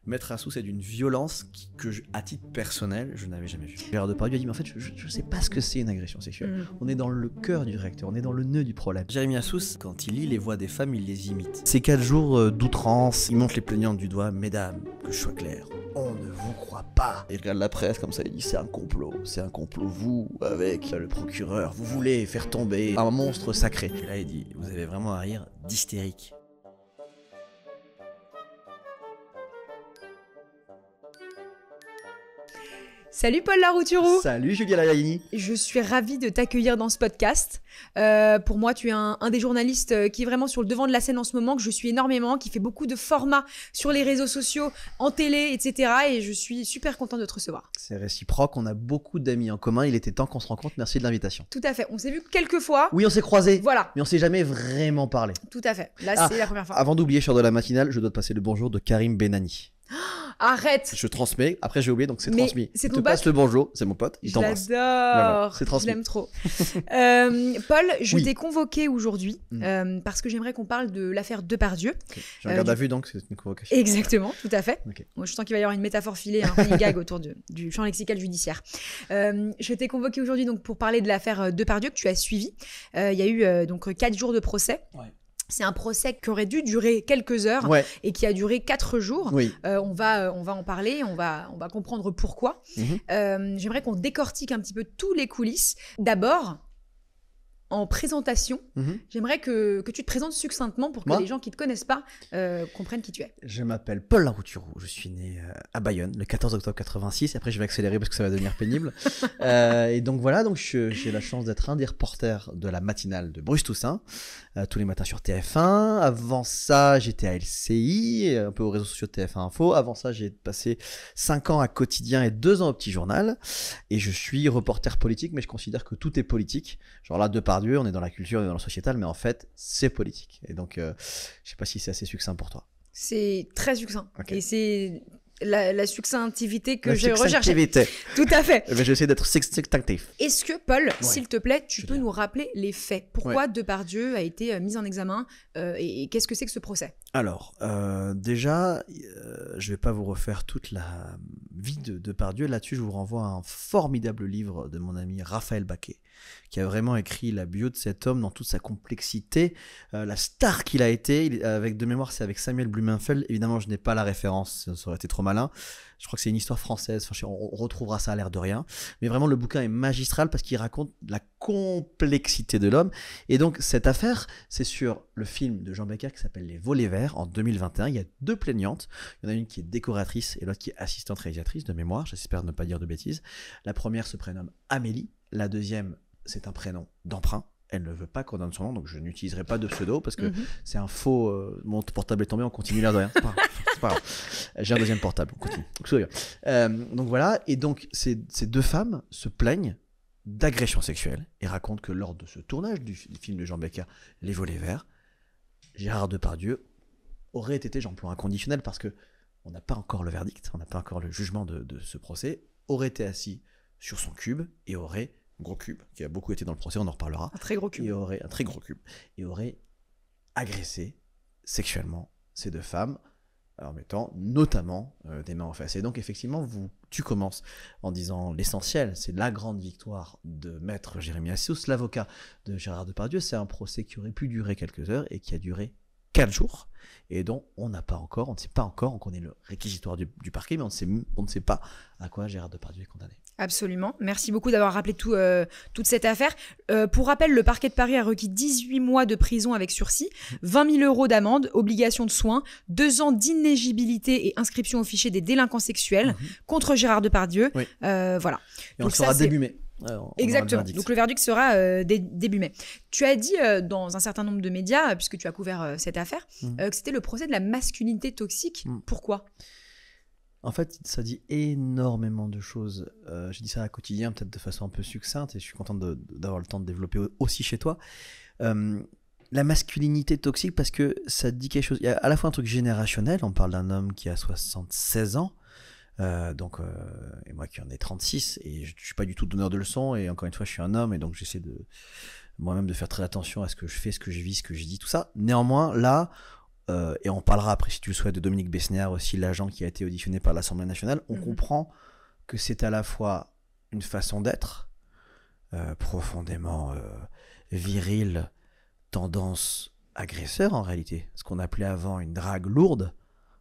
Maître Assou, c'est d'une violence à titre personnel, je n'avais jamais vu. Gérard Depardieu a dit, mais en fait, je sais pas ce que c'est une agression sexuelle. On est dans le cœur du réacteur, on est dans le nœud du problème. Jérémy Assous, quand il lit les voix des femmes, il les imite. Ces 4 jours d'outrance, il montre les plaignantes du doigt. Mesdames, que je sois clair, on ne vous croit pas. Il regarde la presse comme ça, il dit, c'est un complot, vous, avec le procureur, vous voulez faire tomber un monstre sacré. Et là, il dit, vous avez vraiment un rire d'hystérique. Salut Paul Larouturou. Salut Julia Laini. Je suis ravie de t'accueillir dans ce podcast. Pour moi, tu es un des journalistes qui est vraiment sur le devant de la scène en ce moment, que je suis énormément, qui fait beaucoup de formats sur les réseaux sociaux, en télé, etc. Et je suis super contente de te recevoir. C'est réciproque, on a beaucoup d'amis en commun, il était temps qu'on se rencontre, merci de l'invitation. Tout à fait, on s'est vu quelques fois. Oui, on s'est croisés, voilà. Mais on s'est jamais vraiment parlé. Tout à fait, là c'est la première fois. Avant d'oublier, sur de la matinale, je dois te passer le bonjour de Karim Benani. Arrête. Je transmets, après j'ai oublié, donc c'est transmis. C'est il te passe le bonjour, c'est mon pote, il t'embrasse. J'adore, c'est transmis. Je l'aime trop. Paul, je t'ai convoqué aujourd'hui parce que j'aimerais qu'on parle de l'affaire Depardieu. Okay. J'ai un garde à vue, donc c'est une convocation. Exactement, tout à fait. Okay. Moi, je sens qu'il va y avoir une métaphore filée, un running gag autour du champ lexical judiciaire. Je t'ai convoqué aujourd'hui donc, pour parler de l'affaire Depardieu que tu as suivie. Il y a eu donc 4 jours de procès. Ouais. C'est un procès qui aurait dû durer quelques heures et qui a duré 4 jours. Oui. On va en parler, on va comprendre pourquoi. J'aimerais qu'on décortique un petit peu tous les coulisses. D'abord, en présentation, j'aimerais que tu te présentes succinctement pour que les gens qui ne te connaissent pas comprennent qui tu es. Je m'appelle Paul Larouturou, je suis né à Bayonne le 14 octobre 86, après je vais accélérer parce que ça va devenir pénible. Et donc voilà, donc j'ai la chance d'être un des reporters de la matinale de Bruce Toussaint, tous les matins sur TF1. Avant ça, j'étais à LCI, un peu aux réseaux sociaux de TF1 Info. Avant ça, j'ai passé 5 ans à Quotidien et 2 ans au Petit Journal. Et je suis reporter politique, mais je considère que tout est politique. Genre là, Depardieu, on est dans la culture, on est dans le sociétal, mais en fait, c'est politique. Et donc, je sais pas si c'est assez succinct pour toi. C'est très succinct. Okay. Et c'est la succinctivité que la je recherchais. Tout à fait. Je vais essayer d'être succinctif. Est-ce que, Paul, s'il te plaît, tu peux nous rappeler les faits? Pourquoi Depardieu a été mis en examen et qu'est-ce que c'est que ce procès? Alors, déjà, je vais pas vous refaire toute la vie de Depardieu. Là-dessus, je vous renvoie à un formidable livre de mon ami Raphaël Baquet, qui a vraiment écrit la bio de cet homme dans toute sa complexité, la star qu'il a été. Avec de mémoire, c'est avec Samuel Blumenfeld. Évidemment, je n'ai pas la référence, ça aurait été trop malin. Je crois que c'est une histoire française, enfin, on retrouvera ça à l'air de rien. Mais vraiment, le bouquin est magistral parce qu'il raconte la complexité de l'homme. Et donc, cette affaire, c'est sur le film de Jean Becker qui s'appelle Les Volets Verts en 2021. Il y a 2 plaignantes. Il y en a une qui est décoratrice et l'autre qui est assistante réalisatrice de mémoire. J'espère ne pas dire de bêtises. La première se prénomme Amélie. La deuxième, c'est un prénom d'emprunt. Elle ne veut pas qu'on donne son nom, donc je n'utiliserai pas de pseudo parce que c'est un faux. Mon portable est tombé, on continue l'air de rien. C'est pas grave. J'ai un deuxième portable, on continue. Donc voilà, et donc ces 2 femmes se plaignent d'agression sexuelle et racontent que lors de ce tournage du film de Jean Becker, Les Volets Verts, Gérard Depardieu aurait été, j'emploie un conditionnel parce que on n'a pas encore le verdict, on n'a pas encore le jugement de ce procès, aurait été assis sur son cube et aurait gros cube, qui a beaucoup été dans le procès, on en reparlera. Un très gros cube. Un très gros cube. Et aurait agressé sexuellement ces 2 femmes, en mettant notamment des mains aux fesses. Et donc effectivement, tu commences en disant l'essentiel, c'est la grande victoire de maître Jérémy Assous, l'avocat de Gérard Depardieu. C'est un procès qui aurait pu durer quelques heures et qui a duré 4 jours, et dont on ne sait pas encore, on connaît le réquisitoire du parquet, mais on ne sait pas à quoi Gérard Depardieu est condamné. Absolument. Merci beaucoup d'avoir rappelé toute cette affaire. Pour rappel, le parquet de Paris a requis 18 mois de prison avec sursis, 20 000 euros d'amende, obligation de soins, 2 ans d'inéligibilité et inscription au fichier des délinquants sexuels contre Gérard Depardieu. Oui. Voilà. Et donc on sera début mai. Exactement. Donc le verdict sera début mai. Tu as dit dans un certain nombre de médias, puisque tu as couvert cette affaire, que c'était le procès de la masculinité toxique. Pourquoi ? En fait, ça dit énormément de choses. J'ai dit ça à Quotidien, peut-être de façon un peu succincte, et je suis content d'avoir le temps de développer aussi chez toi. La masculinité toxique, parce que ça dit quelque chose. Il y a à la fois un truc générationnel, on parle d'un homme qui a 76 ans, et moi qui en ai 36, et je suis pas du tout donneur de leçons, et encore une fois, je suis un homme, et donc j'essaie moi-même de faire très attention à ce que je fais, ce que je vis, ce que je dis, tout ça. Néanmoins, là, et on parlera après si tu le souhaites de Dominique Besnéard aussi, l'agent qui a été auditionné par l'Assemblée nationale, on comprend que c'est à la fois une façon d'être profondément virile, tendance agresseur en réalité, ce qu'on appelait avant une drague lourde,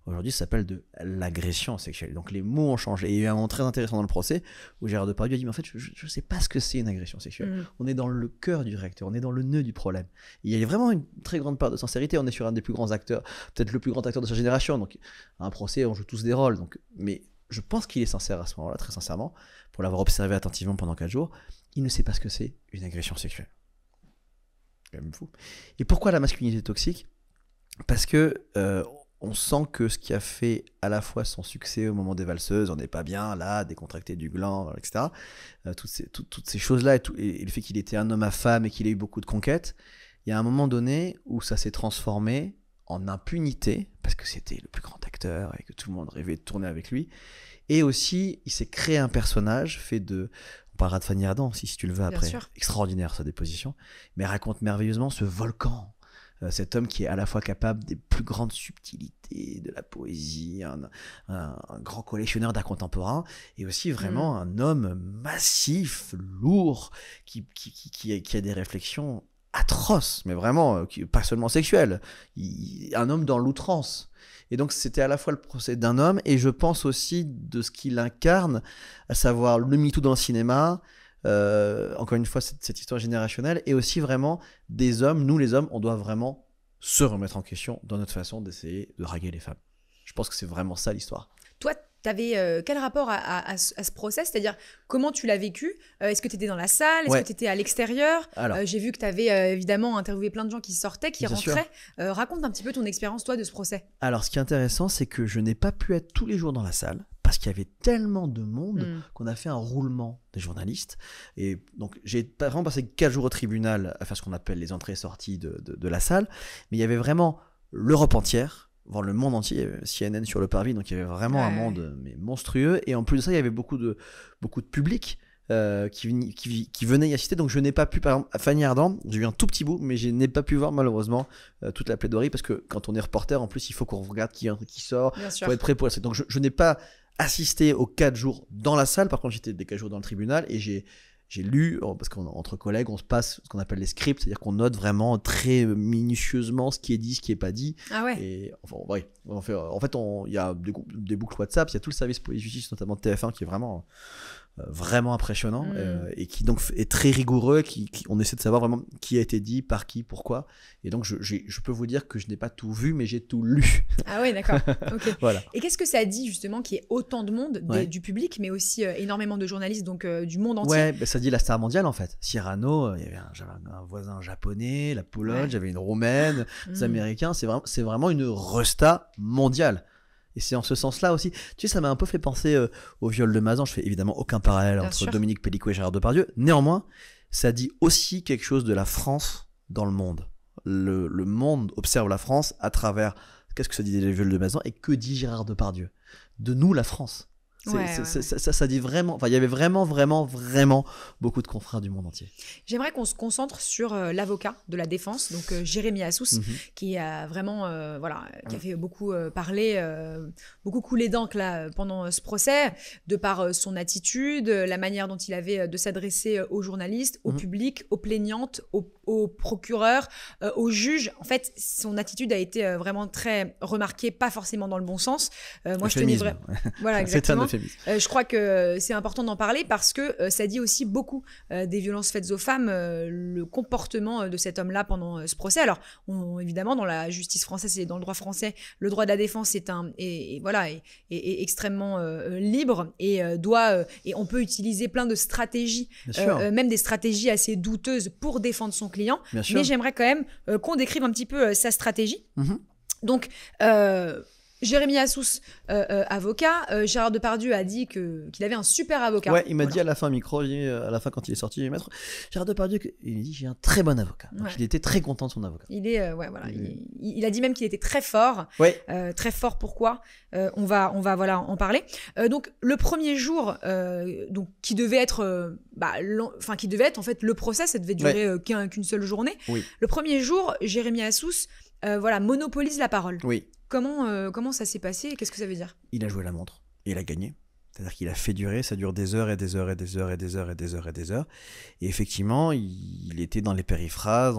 aujourd'hui ça s'appelle de l'agression sexuelle. Donc les mots ont changé. Et il y a eu un moment très intéressant dans le procès où Gérard Depardieu a dit mais en fait je ne sais pas ce que c'est une agression sexuelle. On est dans le cœur du réacteur, on est dans le nœud du problème. Et il y a vraiment une très grande part de sincérité. On est sur un des plus grands acteurs, peut-être le plus grand acteur de sa génération. Donc à un procès on joue tous des rôles. Donc, mais je pense qu'il est sincère à ce moment-là, très sincèrement, pour l'avoir observé attentivement pendant 4 jours. Il ne sait pas ce que c'est une agression sexuelle. C'est quand même fou. Et pourquoi la masculinité toxique ? Parce que on sent que ce qui a fait à la fois son succès au moment des valseuses, on n'est pas bien là, décontracté du gland, etc. Toutes ces choses-là et le fait qu'il était un homme à femme et qu'il ait eu beaucoup de conquêtes, il y a un moment donné où ça s'est transformé en impunité, parce que c'était le plus grand acteur et que tout le monde rêvait de tourner avec lui. Et aussi, il s'est créé un personnage fait de... On parlera de Fanny Ardant aussi, si tu le veux, après. Extraordinaire, sa déposition. Mais raconte merveilleusement ce volcan. Cet homme qui est à la fois capable des plus grandes subtilités de la poésie, un grand collectionneur d'art contemporain, et aussi vraiment un homme massif, lourd, qui a des réflexions atroces, mais vraiment, pas seulement sexuelles. Un homme dans l'outrance. Et donc c'était à la fois le procès d'un homme, et je pense aussi de ce qu'il incarne, à savoir le MeToo dans le cinéma, encore une fois cette histoire générationnelle, et aussi vraiment des hommes, nous les hommes, on doit vraiment se remettre en question dans notre façon d'essayer de draguer les femmes. Je pense que c'est vraiment ça l'histoire. Toi, tu avais quel rapport à ce procès ? C'est-à-dire, comment tu l'as vécu ? Est-ce que tu étais dans la salle ? Est-ce que tu étais à l'extérieur ? J'ai vu que tu avais évidemment interviewé plein de gens qui sortaient, qui rentraient. Raconte un petit peu ton expérience, toi, de ce procès. Alors, ce qui est intéressant, c'est que je n'ai pas pu être tous les jours dans la salle, parce qu'il y avait tellement de monde qu'on a fait un roulement des journalistes. Et donc, j'ai vraiment passé 4 jours au tribunal à faire ce qu'on appelle les entrées et sorties de la salle. Mais il y avait vraiment l'Europe entière, voir le monde entier, CNN sur le parvis, donc il y avait vraiment un monde monstrueux. Et en plus de ça, il y avait beaucoup de public qui venait y assister. Donc je n'ai pas pu, par exemple, à Fanny Ardant, j'ai eu un tout petit bout, mais je n'ai pas pu voir malheureusement toute la plaidoirie, parce que quand on est reporter, en plus, il faut qu'on regarde qui entre, qui sort, il faut être prêt pour ça. Donc je n'ai pas assisté aux 4 jours dans la salle. Par contre, j'étais des 4 jours dans le tribunal, et j'ai lu, parce qu'entre collègues, on se passe ce qu'on appelle les scripts, c'est-à-dire qu'on note vraiment très minutieusement ce qui est dit, ce qui n'est pas dit. Ah ouais. Et enfin, il y a des boucles WhatsApp, il y a tout le service police-justice, notamment de TF1, qui est vraiment impressionnant, et qui donc est très rigoureux, on essaie de savoir vraiment qui a été dit, par qui, pourquoi. Et donc je peux vous dire que je n'ai pas tout vu, mais j'ai tout lu. Ah ouais, d'accord. Okay. Voilà. Et qu'est-ce que ça dit justement qu'il y ait autant de monde, du public, mais aussi énormément de journalistes, donc du monde entier? Ouais, ça dit la star mondiale en fait. Cyrano, j'avais un voisin japonais, la Pologne, j'avais une roumaine, les Américains, c'est vraiment une resta mondiale. Et c'est en ce sens-là aussi. Tu sais, ça m'a un peu fait penser au viol de Mazan. Je fais évidemment aucun parallèle entre Dominique Pellicot et Gérard Depardieu. Néanmoins, ça dit aussi quelque chose de la France dans le monde. Le monde observe la France à travers qu'est-ce que ça dit des viols de Mazan et que dit Gérard Depardieu. De nous, la France. Ça dit vraiment. Enfin, il y avait vraiment beaucoup de confrères du monde entier. J'aimerais qu'on se concentre sur l'avocat de la défense, donc Jérémy Assous, qui a vraiment, qui a fait beaucoup parler, beaucoup couler d'encre là pendant ce procès, de par son attitude, la manière dont il avait de s'adresser aux journalistes, au public, aux plaignantes, aux procureurs, aux juges. En fait, son attitude a été vraiment très remarquée, pas forcément dans le bon sens. Moi, je tenais vraiment. Voilà, exactement. Je crois que c'est important d'en parler parce que ça dit aussi beaucoup des violences faites aux femmes, le comportement de cet homme-là pendant ce procès. Alors, évidemment, dans la justice française et dans le droit français, le droit de la défense est extrêmement libre et on peut utiliser plein de stratégies, même des stratégies assez douteuses pour défendre son client. Mais j'aimerais quand même qu'on décrive un petit peu sa stratégie. Donc, Jérémy Assous, avocat. Gérard Depardieu a dit qu'il avait un super avocat. Ouais, il m'a dit à la fin, à la fin quand il est sorti, il maître Gérard Depardieu, il dit j'ai un très bon avocat. Donc il était très content de son avocat. Il est, il a dit même qu'il était très fort. Très fort. Pourquoi on va en parler. Donc le premier jour, qui devait être, en fait le procès, ça devait durer qu'une seule journée. Le premier jour, Jérémy Assous voilà, monopolise la parole. Oui. Comment ça s'est passé et qu'est-ce que ça veut dire? Il a joué la montre et il a gagné. C'est-à-dire qu'il a fait durer, ça dure des heures et des heures et des heures et des heures et des heures et des heures. Et effectivement, il était dans les périphrases,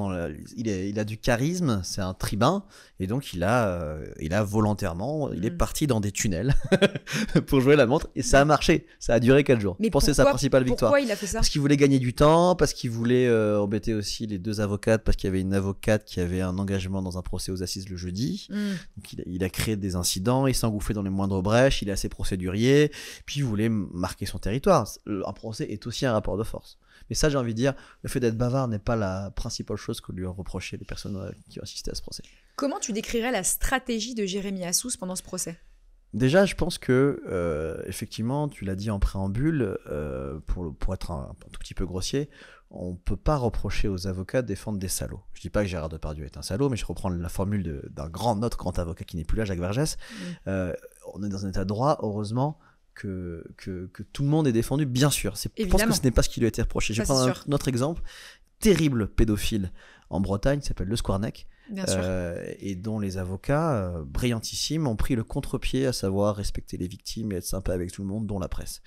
il a du charisme, c'est un tribun, et donc il a volontairement, il est parti dans des tunnels pour jouer la montre, et ça a marché, ça a duré 4 jours. Mais je pense que c'est sa principale victoire. Pourquoi il a fait ça? Parce qu'il voulait gagner du temps, parce qu'il voulait embêter aussi les 2 avocates, parce qu'il y avait une avocate qui avait un engagement dans un procès aux assises le jeudi. Donc il a créé des incidents, il s'engouffrait dans les moindres brèches, il est assez procédurier. Puis il voulait marquer son territoire. Un procès est aussi un rapport de force. Mais ça, j'ai envie de dire, le fait d'être bavard n'est pas la principale chose que lui ont reproché les personnes qui ont assisté à ce procès. Comment tu décrirais la stratégie de Jérémy Assous pendant ce procès? Déjà, je pense que, effectivement, tu l'as dit en préambule, pour être un tout petit peu grossier, on ne peut pas reprocher aux avocats de défendre des salauds. Je ne dis pas que Gérard Depardieu est un salaud, mais je reprends la formule d'un autre grand avocat qui n'est plus là, Jacques Vergès. On est dans un état de droit, heureusement, que tout le monde est défendu, bien sûr. Je pense que ce n'est pas ce qui lui a été reproché. Je vais prendre un autre exemple. Terrible pédophile en Bretagne, qui s'appelle Le Squarnec, et dont les avocats, brillantissimes, ont pris le contre-pied, à savoir respecter les victimes et être sympa avec tout le monde, dont la presse.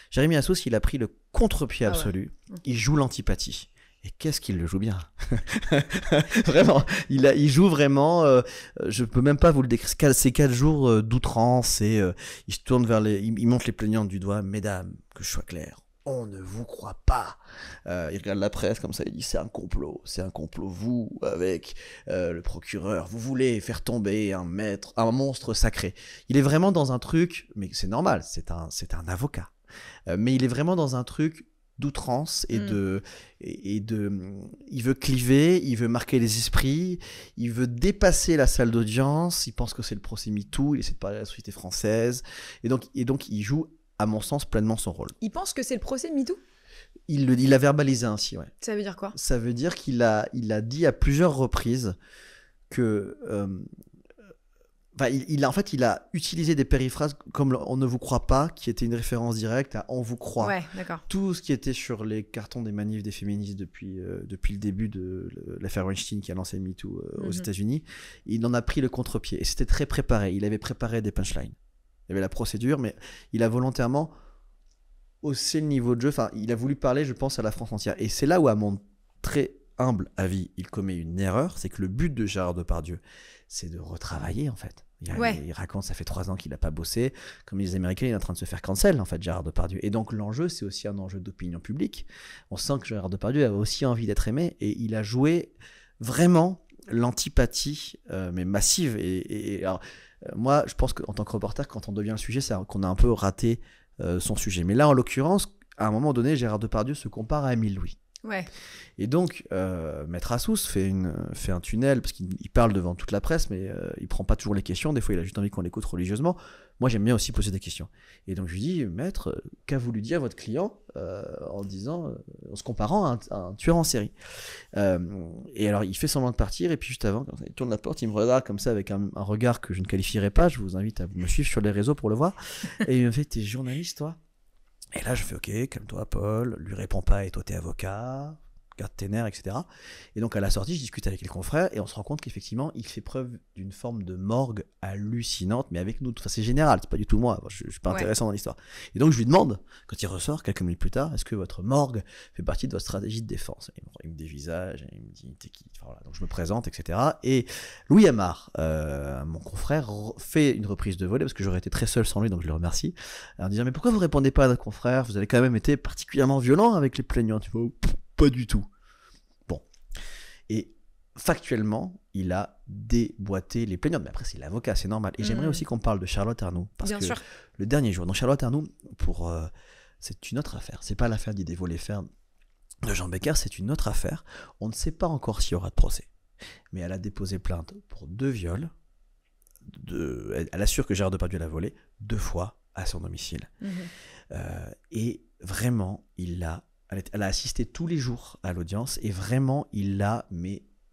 Jérémy Assous, il a pris le contre-pied absolu. Il joue l'antipathie. Et qu'est-ce qu'il le joue bien. Vraiment, il joue vraiment, je peux même pas vous le décrire, ces 4 jours d'outrance, et il se tourne il monte les plaignantes du doigt, mesdames, que je sois clair, on ne vous croit pas. Il regarde la presse comme ça, il dit c'est un complot, vous, avec le procureur, vous voulez faire tomber un monstre sacré. Il est vraiment dans un truc, mais c'est normal, c'est un avocat, mais il est vraiment dans un truc d'outrance et il veut cliver, il veut marquer les esprits, il veut dépasser la salle d'audience, il pense que c'est le procès MeToo, il essaie de parler à la société française, et donc il joue, à mon sens, pleinement son rôle. Il pense que c'est le procès MeToo? Il l'a verbalisé ainsi, ouais. Ça veut dire quoi? Ça veut dire qu'il a dit à plusieurs reprises que il a utilisé des périphrases comme « on ne vous croit pas », qui était une référence directe à « on vous croit ». Ouais, d'accord. Tout ce qui était sur les cartons des manifs des féministes depuis le début de l'affaire Weinstein qui a lancé MeToo aux États-Unis, il en a pris le contre-pied. Et c'était très préparé. Il avait préparé des punchlines. Il y avait la procédure, mais il a volontairement haussé le niveau de jeu. Enfin, il a voulu parler, je pense, à la France entière. Et c'est là où, à mon très humble avis, il commet une erreur. C'est que le but de Gérard Depardieu, c'est de retravailler, en fait. Il raconte, ça fait 3 ans qu'il n'a pas bossé. Comme les Américains, il est en train de se faire cancel, en fait, Gérard Depardieu. Et donc, l'enjeu, c'est aussi un enjeu d'opinion publique. On sent que Gérard Depardieu a aussi envie d'être aimé. Et il a joué vraiment l'antipathie, mais massive. Et alors, moi, je pense qu'en tant que reporter, quand on devient le sujet, c'est qu'on a un peu raté son sujet. Mais là, en l'occurrence, à un moment donné, Gérard Depardieu se compare à Émile Louis. Ouais. Et donc, Maître Assous fait un tunnel, parce qu'il parle devant toute la presse, mais il prend pas toujours les questions. Des fois, il a juste envie qu'on l'écoute religieusement. Moi, j'aime bien aussi poser des questions. Et donc, je lui dis, Maître, qu'a voulu dire votre client en se comparant à un tueur en série? Et alors, il fait semblant de partir, et puis juste avant, quand il tourne la porte, il me regarde comme ça avec un regard que je ne qualifierai pas. Je vous invite à me suivre sur les réseaux pour le voir. Et il me fait, t'es journaliste, toi? Et là, je fais, ok, calme-toi, Paul, lui réponds pas, et toi, t'es avocat, garde tes nerfs, etc. Et donc, à la sortie, je discute avec les confrères, et on se rend compte qu'effectivement, il fait preuve d'une forme de morgue hallucinante, mais avec nous. Enfin, c'est général, c'est pas du tout moi, je suis pas intéressant dans l'histoire. Et donc, je lui demande, quand il ressort, quelques minutes plus tard, est-ce que votre morgue fait partie de votre stratégie de défense? Et il me dévisage, et il me dit, t'es qui? Enfin, voilà, donc je me présente, etc. Et Louis Amar, mon confrère, fait une reprise de volée, parce que j'aurais été très seul sans lui, donc je le remercie, en disant, mais pourquoi vous répondez pas à notre confrère? Vous avez quand même été particulièrement violent avec les plaignants. Tu vois, pas du tout. Bon. Et factuellement, il a déboîté les plaignants. Mais après, c'est l'avocat, c'est normal. Et j'aimerais aussi qu'on parle de Charlotte Arnoult. Parce que le dernier jour, donc Charlotte Arnoult, c'est une autre affaire. C'est pas l'affaire d'Idée Voléfer de Jean Becker, c'est une autre affaire. On ne sait pas encore s'il y aura de procès. Mais elle a déposé plainte pour 2 viols. Elle assure que Gérard Depardieu l'a volé 2 fois à son domicile. Et vraiment, elle a assisté tous les jours à l'audience, et vraiment, il l'a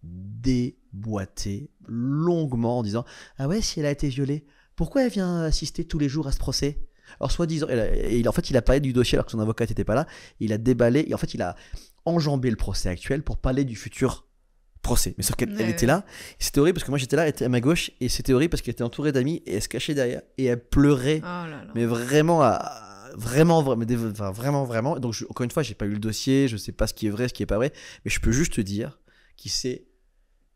déboîté longuement en disant « Ah ouais, si elle a été violée, pourquoi elle vient assister tous les jours à ce procès ?» Alors, soi-disant, en fait, il a parlé du dossier alors que son avocat n'était pas là, il a déballé, et en fait, il a enjambé le procès actuel pour parler du futur procès. Mais sauf qu'elle était là. Et c'était horrible parce que moi j'étais là, elle était à ma gauche. Et c'était horrible parce qu'elle était entourée d'amis et elle se cachait derrière. Et elle pleurait. Oh là là. Mais vraiment, vraiment. Donc encore une fois, j'ai pas eu le dossier. Je sais pas ce qui est vrai, ce qui est pas vrai. Mais je peux juste te dire qu'il s'est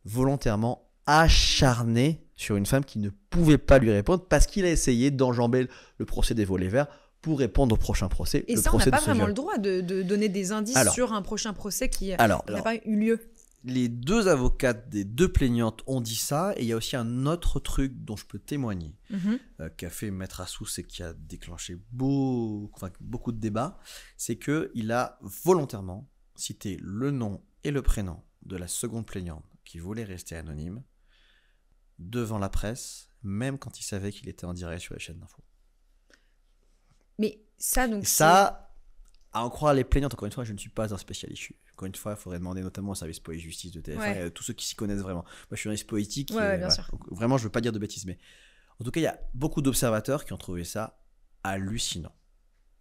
volontairement acharné sur une femme qui ne pouvait pas lui répondre parce qu'il a essayé d'enjamber le procès des volets verts pour répondre au prochain procès. Et ça, on n'a pas vraiment le droit de donner des indices sur un prochain procès qui n'a pas eu lieu. Les deux avocates des deux plaignantes ont dit ça, et il y a aussi un autre truc dont je peux témoigner, qu'a fait Maître Assous et qui a déclenché beaucoup de débats, c'est qu'il a volontairement cité le nom et le prénom de la seconde plaignante qui voulait rester anonyme devant la presse, même quand il savait qu'il était en direct sur la chaîne d'info. Mais ça, donc. Ça, à en croire les plaignantes, encore une fois, je ne suis pas un spécialiste. Encore une fois, il faudrait demander notamment au service police-justice de TF1 et à tous ceux qui s'y connaissent vraiment. Moi, je suis journaliste politique. Bien sûr. Donc, vraiment, je ne veux pas dire de bêtises. Mais en tout cas, il y a beaucoup d'observateurs qui ont trouvé ça hallucinant.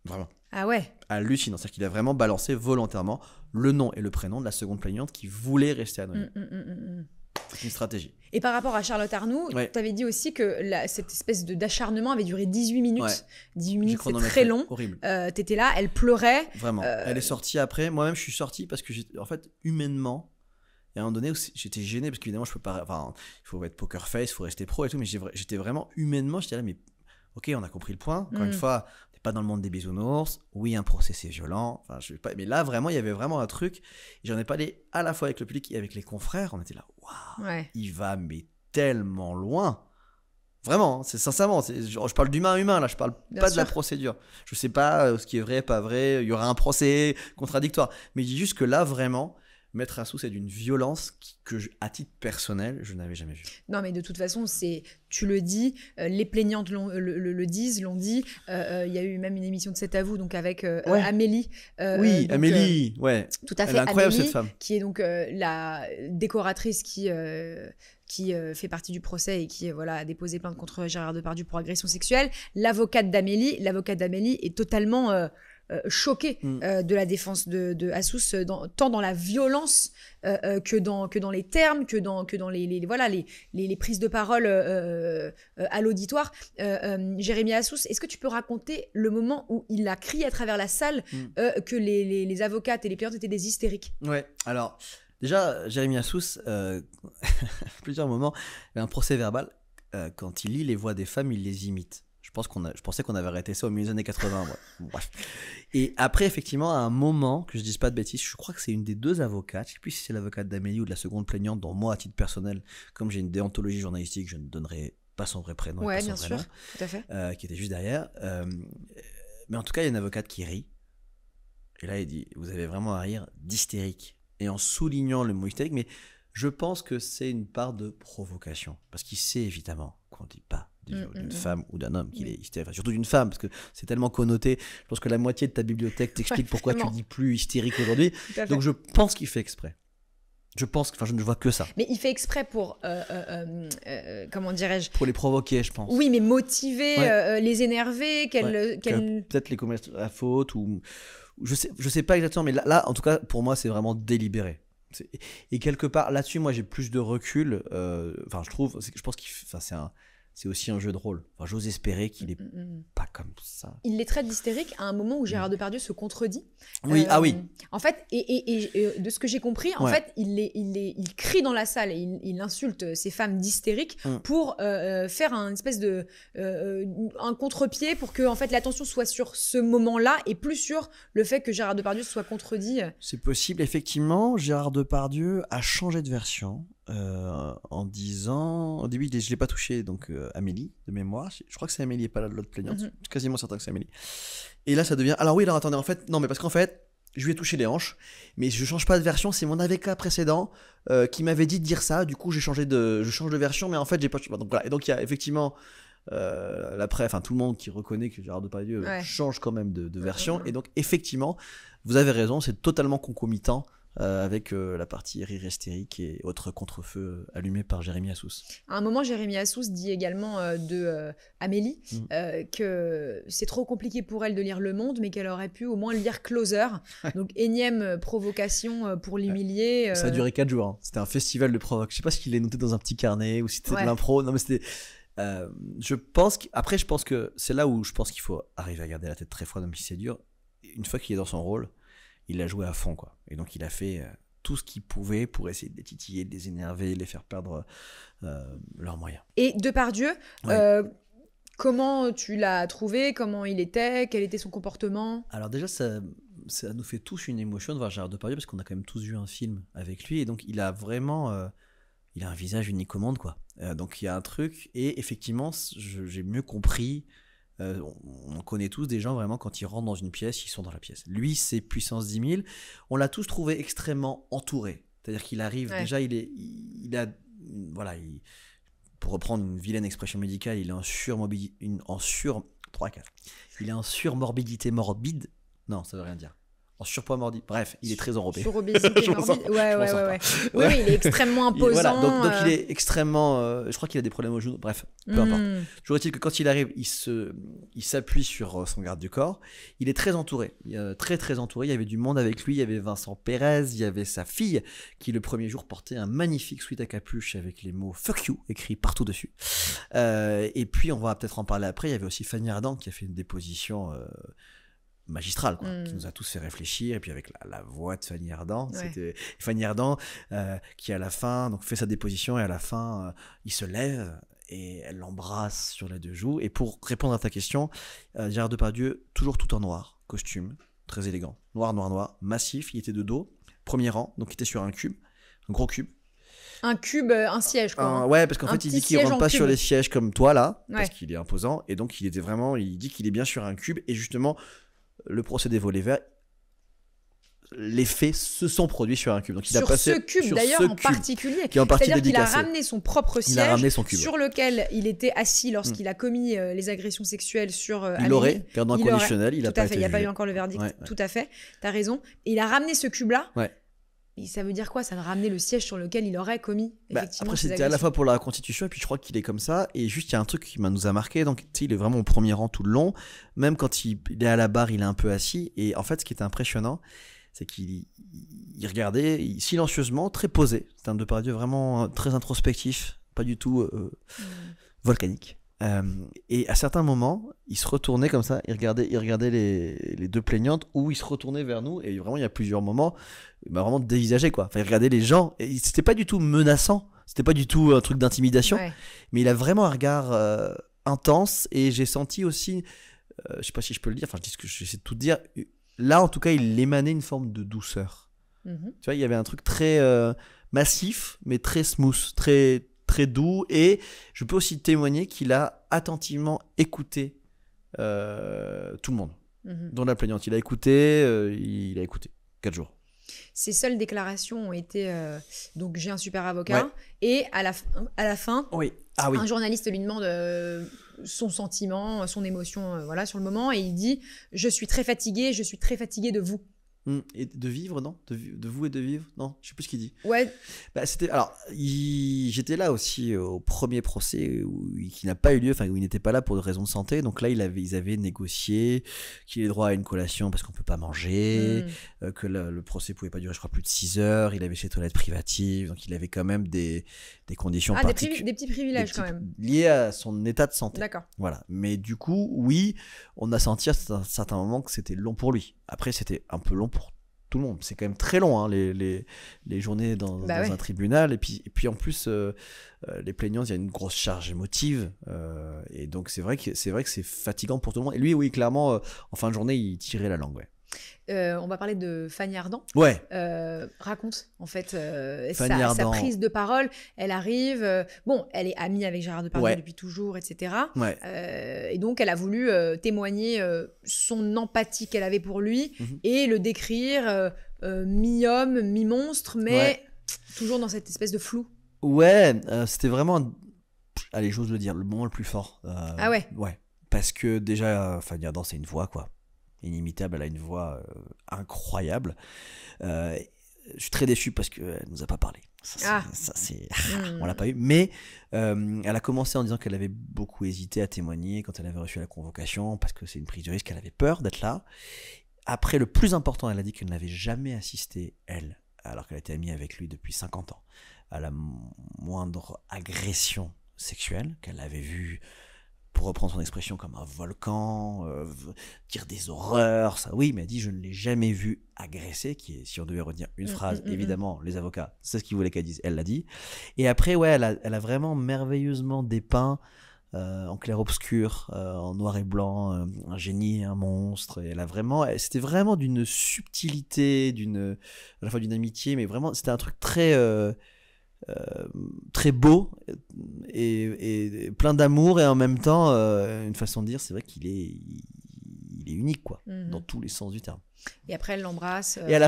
Vraiment. Ah ouais. Hallucinant. C'est-à-dire qu'il a vraiment balancé volontairement le nom et le prénom de la seconde plaignante qui voulait rester anonyme. C'est une stratégie. Et par rapport à Charlotte Arnoult, tu avais dit aussi que cette espèce d'acharnement avait duré 18 minutes. Ouais. 18 minutes, c'est très long. Horrible. T'étais là, elle pleurait. Vraiment. Elle est sortie après. Moi-même, je suis sorti parce que, en fait, humainement, il y a un moment donné où j'étais gêné parce qu'évidemment, je peux pas. Enfin, il faut être poker face, il faut rester pro et tout. Mais j'étais vraiment humainement, j'étais là, mais ok, on a compris le point. Encore une fois, on n'est pas dans le monde des bisounours. Oui, un procès, c'est violent. Enfin, je vais pas. Mais là, vraiment, il y avait vraiment un truc. Et j'en ai parlé à la fois avec le public et avec les confrères. On était là, waouh, il va mais tellement loin. Vraiment, c'est sincèrement. Je parle d'humain à humain là. Je parle pas de la procédure. Je sais pas ce qui est vrai, pas vrai. Il y aura un procès contradictoire. Mais je dis juste que là, vraiment. Maître Assous, c'est d'une violence que, à titre personnel, je n'avais jamais vue. Non, mais de toute façon, tu le dis, les plaignantes le disent, l'ont dit. Il y a eu même une émission de C'est à vous, donc avec Amélie. Oui, donc, Amélie, ouais. Tout à fait. Elle est incroyable, Amélie, cette femme. Qui est donc la décoratrice qui fait partie du procès et qui a déposé plainte contre Gérard Depardieu pour agression sexuelle. L'avocate d'Amélie est totalement... choquée de la défense de Assous, tant dans la violence que dans les termes, que dans les prises de parole à l'auditoire. Jérémy Assous, est-ce que tu peux raconter le moment où il a crié à travers la salle que les avocates et les plaignantes étaient des hystériques? Ouais, alors déjà, Jérémy Assous, plusieurs moments, il y a un procès verbal, quand il lit les voix des femmes, il les imite. Je pensais qu'on avait arrêté ça au milieu des années 80. Bref. Et après, effectivement, à un moment, que je dise pas de bêtises, je crois que c'est une des deux avocates, je sais plus si c'est l'avocate d'Amélie ou de la seconde plaignante, dont moi, à titre personnel, comme j'ai une déontologie journalistique, je ne donnerai pas son vrai prénom. Ouais, et pas bien son sûr, prénom, tout à fait. qui était juste derrière. Mais en tout cas, il y a une avocate qui rit. Et là, il dit, vous avez vraiment un rire d'hystérique. Et en soulignant le mot hystérique, mais je pense que c'est une part de provocation. Parce qu'il sait évidemment qu'on ne dit pas d'une femme ou d'un homme qu'il est hystérique. Enfin, surtout d'une femme, parce que c'est tellement connoté. Je pense que la moitié de ta bibliothèque t'explique pourquoi tu ne dis plus hystérique aujourd'hui. Donc je pense qu'il fait exprès. Je ne vois que ça. Mais il fait exprès pour, comment dirais-je, pour les provoquer, je pense. Oui, mais motiver, les énerver, peut-être les commettre à faute, ou je sais pas exactement, mais là, en tout cas, pour moi, c'est vraiment délibéré. Et quelque part, là-dessus, moi, j'ai plus de recul. Je pense c'est aussi un jeu de rôle. Enfin, j'ose espérer qu'il est pas comme ça. Il les traite d'hystériques à un moment où Gérard Depardieu se contredit. Oui, oui. En fait, et de ce que j'ai compris, en fait, il crie dans la salle et il insulte ces femmes d'hystériques pour faire un espèce de un contre-pied pour que en fait l'attention soit sur ce moment-là et plus sur le fait que Gérard Depardieu soit contredit. C'est possible, effectivement. Gérard Depardieu a changé de version. En disant, au début je l'ai pas touché, donc Amélie de mémoire, je crois que c'est Amélie et pas l'autre plaignante, je suis quasiment certain que c'est Amélie, et là ça devient, alors attendez, en fait non, mais parce qu'en fait je lui ai touché les hanches, mais je change pas de version, c'est mon avocat précédent qui m'avait dit de dire ça, du coup je change de version, mais en fait j'ai pas, donc voilà, et donc il y a effectivement tout le monde qui reconnaît que Gérard Depardieu change quand même de version, et donc effectivement vous avez raison, c'est totalement concomitant avec la partie rire hystérique et autres contre-feux allumés par Jérémy Assous. À un moment, Jérémy Assous dit également de Amélie que c'est trop compliqué pour elle de lire Le Monde, mais qu'elle aurait pu au moins lire Closer. Donc, énième provocation pour l'humilier. Ça a duré 4 jours. Hein. C'était un festival de provoque. Je sais pas si qu'il est noté dans un petit carnet ou si c'était de l'impro. Non, mais c'était... je pense que c'est là où je pense qu'il faut arriver à garder la tête très froide, même si c'est dur. Une fois qu'il est dans son rôle, il a joué à fond, quoi. Et donc il a fait tout ce qu'il pouvait pour essayer de les titiller, de les énerver, de les faire perdre leurs moyens. Et Depardieu, comment tu l'as trouvé? Comment il était? Quel était son comportement? Alors déjà, ça nous fait tous une émotion de voir Gérard Depardieu, parce qu'on a quand même tous vu un film avec lui, et donc il a vraiment... il a un visage unique au monde, quoi. Donc il y a un truc, et effectivement, j'ai mieux compris... on connaît tous des gens vraiment, quand ils rentrent dans une pièce, ils sont dans la pièce. Lui, c'est puissance 10 000. On l'a tous trouvé extrêmement entouré. C'est-à-dire qu'il arrive, déjà, pour reprendre une vilaine expression médicale, il est en surmorbidité morbide. Non, ça veut rien dire. En surpoids morbide. Bref, il est très enrobé. Surobésité morbide. Ouais. Oui, il est extrêmement imposant. Voilà, donc il est extrêmement... je crois qu'il a des problèmes au genou. Bref, peu importe. Toujours est-il que quand il arrive, il s'appuie sur son garde du corps. Il est très entouré. Très, très entouré. Il y avait du monde avec lui. Il y avait Vincent Pérez. Il y avait sa fille qui, le premier jour, portait un magnifique sweat à capuche avec les mots « fuck you » écrits partout dessus. Et puis, on va peut-être en parler après. Il y avait aussi Fanny Ardant qui a fait une déposition... magistrale, quoi, qui nous a tous fait réfléchir, et puis avec la voix de Fanny Ardant, c'était Fanny Ardant qui à la fin donc fait sa déposition, et à la fin il se lève et elle l'embrasse sur les 2 joues. Et pour répondre à ta question, Gérard Depardieu, toujours tout en noir, costume très élégant, noir, massif, il était de dos, premier rang, donc il était sur un cube, un gros cube. Un cube, un siège, quoi. Ouais, parce qu'en fait, il dit qu'il rentre pas sur les sièges comme toi, là, parce qu'il est imposant, et donc il dit qu'il est bien sur un cube, et justement le procédé volet vert, les faits se sont produits sur un cube. Donc il a passé ce cube d'ailleurs en particulier. Qui est en partie C'est-à-dire qu'il a dédicacé. ramené son propre siège sur lequel il était assis lorsqu'il a commis les agressions sexuelles sur Amélie. Il aurait, gardant conditionnel, il a pas été il n'y a pas jugé. eu encore le verdict. Tout à fait, t'as raison. Et il a ramené ce cube-là. Ouais. Et ça veut dire quoi? Ça a ramené le siège sur lequel il aurait commis effectivement après, ces c'était à la fois pour la reconstitution, et puis je crois qu'il est comme ça. Et juste, il y a un truc qui nous a marqué. Donc, tu sais, il est vraiment au premier rang tout le long. Même quand il est à la barre, il est un peu assis. Et en fait, ce qui était impressionnant, c'est qu'il regardait silencieusement, très posé. C'est un Depardieu vraiment très introspectif, pas du tout volcanique. Et à certains moments, il se retournait comme ça, il regardait les 2 plaignantes, ou il se retournait vers nous, et vraiment il y a plusieurs moments, il m'a vraiment dévisagé, quoi. Enfin, il regardait les gens, et c'était pas du tout menaçant, c'était pas du tout un truc d'intimidation, mais il a vraiment un regard intense, et j'ai senti aussi, je sais pas si je peux le dire, enfin je dis ce que j'essaie de tout dire, là en tout cas il émanait une forme de douceur. Tu vois, il y avait un truc très massif, mais très smooth, très doux, et je peux aussi témoigner qu'il a attentivement écouté tout le monde, dont la plaignante. Il a écouté 4 jours. Ses seules déclarations ont été donc j'ai un super avocat, et à la fin, un journaliste lui demande son sentiment, son émotion sur le moment, et il dit je suis très fatigué de vous. Et de vivre, non, de vous et de vivre, non, je sais plus ce qu'il dit. J'étais là aussi au premier procès qui n'a pas eu lieu, enfin où il n'était pas là pour des raisons de santé. Donc là, ils avaient négocié qu'il ait droit à une collation parce qu'on peut pas manger, que le procès pouvait pas durer, je crois, plus de 6 heures. Il avait ses toilettes privatives, donc il avait quand même des conditions particulières, des petits privilèges quand même liés à son état de santé. D'accord. Voilà. Mais du coup, oui, on a senti à certains moments que c'était long pour lui. Après, c'était un peu long pour tout le monde. C'est quand même très long, hein, les journées dans un tribunal. Et puis en plus, les plaignants, il y a une grosse charge émotive. Et donc, c'est vrai que c'est fatigant pour tout le monde. Et lui, oui, clairement, en fin de journée, il tirait la langue. On va parler de Fanny Ardant. Raconte, en fait, sa prise de parole. Elle arrive, elle est amie avec Gérard Depardieu depuis toujours, etc. Et donc, elle a voulu témoigner son empathie qu'elle avait pour lui et le décrire mi-homme, mi-monstre, mais toujours dans cette espèce de flou. C'était vraiment, allez, j'ose le dire, le moment le plus fort. Parce que déjà, Fanny Ardant, c'est une voix, quoi. Inimitable, elle a une voix incroyable. je suis très déçu parce qu'elle nous a pas parlé. On l'a pas eu. Mais elle a commencé en disant qu'elle avait beaucoup hésité à témoigner quand elle avait reçu la convocation parce que c'est une prise de risque, elle avait peur d'être là. Après, le plus important, elle a dit qu'elle n'avait jamais assisté, elle, alors qu'elle était amie avec lui depuis 50 ans, à la moindre agression sexuelle, qu'elle avait vue, pour reprendre son expression, comme un volcan, dire des horreurs, ça oui, mais elle dit je ne l'ai jamais vu agresser, qui est, si on devait retenir une phrase, évidemment, les avocats, c'est ce qu'ils voulaient qu'elle dise, elle l'a dit. Et après, ouais, elle a vraiment merveilleusement dépeint, en clair-obscur, en noir et blanc, un génie, un monstre. Et c'était vraiment d'une subtilité, à la fois d'une amitié, mais vraiment, c'était un truc très beau et plein d'amour, et en même temps une façon de dire, c'est vrai qu'il est unique, quoi, dans tous les sens du terme. Et après elle l'embrasse et à la